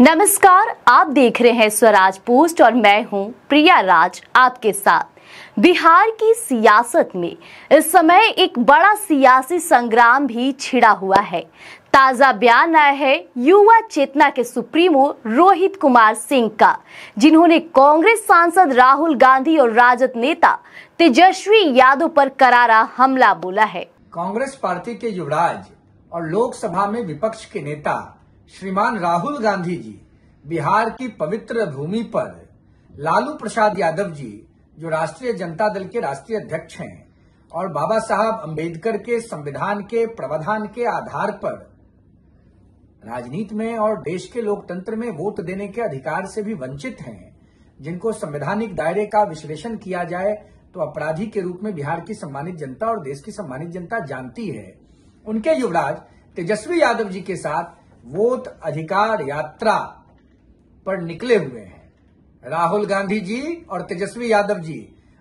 नमस्कार, आप देख रहे हैं स्वराज पोस्ट और मैं हूं प्रिया राज आपके साथ। बिहार की सियासत में इस समय एक बड़ा सियासी संग्राम भी छिड़ा हुआ है। ताजा बयान आया है युवा चेतना के सुप्रीमो रोहित कुमार सिंह का, जिन्होंने कांग्रेस सांसद राहुल गांधी और राजद नेता तेजस्वी यादव पर करारा हमला बोला है। कांग्रेस पार्टी के युवराज और लोकसभा में विपक्ष के नेता श्रीमान राहुल गांधी जी बिहार की पवित्र भूमि पर लालू प्रसाद यादव जी, जो राष्ट्रीय जनता दल के राष्ट्रीय अध्यक्ष हैं और बाबा साहब अंबेडकर के संविधान के प्रावधान के आधार पर राजनीति में और देश के लोकतंत्र में वोट देने के अधिकार से भी वंचित हैं, जिनको संवैधानिक दायरे का विश्लेषण किया जाए तो अपराधी के रूप में बिहार की सम्मानित जनता और देश की सम्मानित जनता जानती है, उनके युवराज तेजस्वी यादव जी के साथ वोट अधिकार यात्रा पर निकले हुए हैं। राहुल गांधी जी और तेजस्वी यादव जी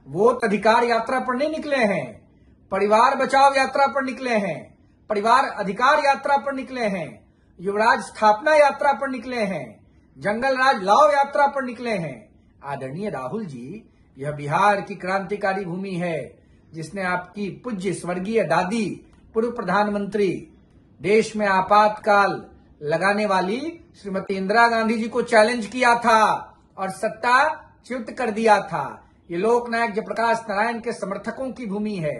वोट अधिकार यात्रा पर नहीं निकले हैं, परिवार बचाओ यात्रा पर निकले हैं, परिवार अधिकार यात्रा पर निकले हैं, युवराज स्थापना यात्रा पर निकले हैं, जंगल राज लाओ यात्रा पर निकले हैं। आदरणीय राहुल जी, यह बिहार की क्रांतिकारी भूमि है, जिसने आपकी पूज्य स्वर्गीय दादी पूर्व प्रधानमंत्री, देश में आपातकाल लगाने वाली श्रीमती इंदिरा गांधी जी को चैलेंज किया था और सत्ता च्युत कर दिया था। ये लोकनायक जयप्रकाश नारायण के समर्थकों की भूमि है,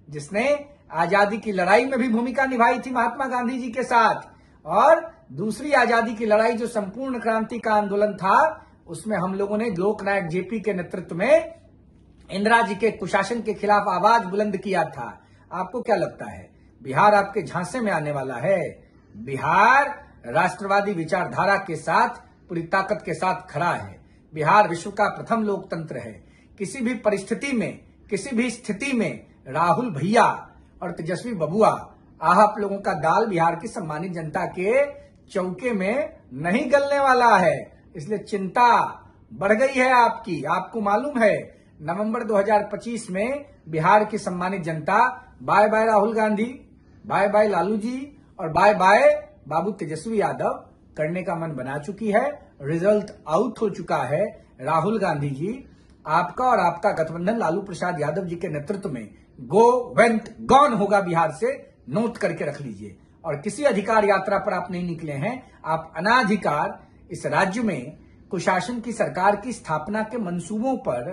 जिसने आजादी की लड़ाई में भी भूमिका निभाई थी महात्मा गांधी जी के साथ, और दूसरी आजादी की लड़ाई जो संपूर्ण क्रांति का आंदोलन था, उसमें हम लोगों ने लोकनायक जेपी के नेतृत्व में इंदिरा जी के कुशासन के खिलाफ आवाज बुलंद किया था। आपको क्या लगता है बिहार आपके झांसे में आने वाला है? बिहार राष्ट्रवादी विचारधारा के साथ पूरी ताकत के साथ खड़ा है। बिहार विश्व का प्रथम लोकतंत्र है। किसी भी परिस्थिति में, किसी भी स्थिति में राहुल भैया और तेजस्वी बबुआ, आप लोगों का दाल बिहार की सम्मानित जनता के चौके में नहीं गलने वाला है। इसलिए चिंता बढ़ गई है आपकी। आपको मालूम है नवंबर 2025 में बिहार की सम्मानित जनता bye bye Rahul Gandhi, bye bye Lalu ji और बाय बाय बाबू तेजस्वी यादव करने का मन बना चुकी है। रिजल्ट आउट हो चुका है। राहुल गांधी जी, आपका और आपका गठबंधन लालू प्रसाद यादव जी के नेतृत्व में गो वेंट गॉन होगा बिहार से, नोट करके रख लीजिए। और किसी अधिकार यात्रा पर आप नहीं निकले हैं। आप अनाधिकार इस राज्य में कुशासन की सरकार की स्थापना के मंसूबों पर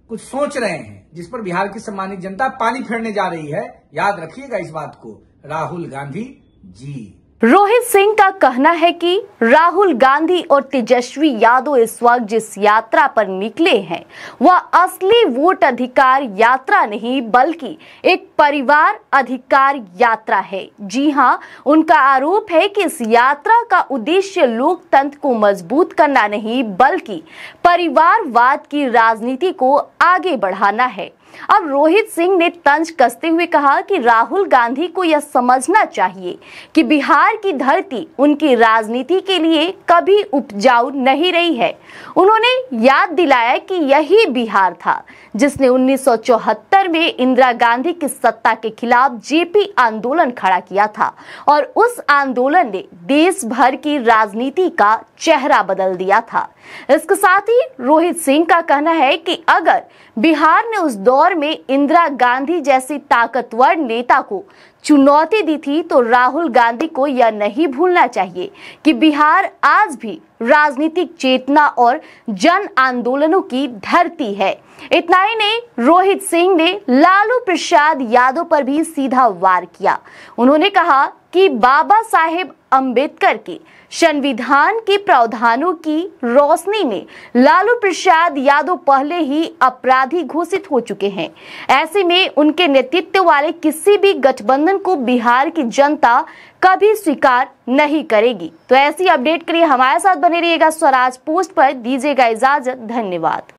कुछ सोच रहे हैं, जिस पर बिहार की सम्मानित जनता पानी फेरने जा रही है। याद रखिएगा इस बात को, राहुल गांधी जी। रोहित सिंह का कहना है कि राहुल गांधी और तेजस्वी यादव इस वक्त जिस यात्रा पर निकले हैं वह असली वोट अधिकार यात्रा नहीं बल्कि एक परिवार अधिकार यात्रा है। जी हां, उनका आरोप है कि इस यात्रा का उद्देश्य लोकतंत्र को मजबूत करना नहीं बल्कि परिवारवाद की राजनीति को आगे बढ़ाना है। अब रोहित सिंह ने तंज कसते हुए कहा कि राहुल गांधी को यह समझना चाहिए कि बिहार की धरती उनकी राजनीति के लिए कभी उपजाऊ नहीं रही है। उन्होंने याद दिलाया कि यही बिहार था जिसने 1974 में इंदिरा गांधी की सत्ता के खिलाफ जेपी आंदोलन खड़ा किया था और उस आंदोलन ने देश भर की राजनीति का चेहरा बदल दिया था। इसके साथ ही रोहित सिंह का कहना है कि अगर बिहार ने उस दौर में इंदिरा गांधी जैसी ताकतवर नेता को चुनौती दी थी तो राहुल गांधी को यह नहीं भूलना चाहिए कि बिहार आज भी राजनीतिक चेतना और जन आंदोलनों की धरती है। इतना ही नहीं, रोहित सिंह ने लालू प्रसाद यादव पर भी सीधा वार किया। उन्होंने कहा कि बाबा साहेब अंबेडकर के संविधान के प्रावधानों की रोशनी में लालू प्रसाद यादव पहले ही अपराधी घोषित हो चुके हैं। ऐसे में उनके नेतृत्व वाले किसी भी गठबंधन को बिहार की जनता कभी स्वीकार नहीं करेगी। तो ऐसी अपडेट के लिए हमारे साथ बने रहिएगा स्वराज पोस्ट पर। दीजिएगा इजाजत, धन्यवाद।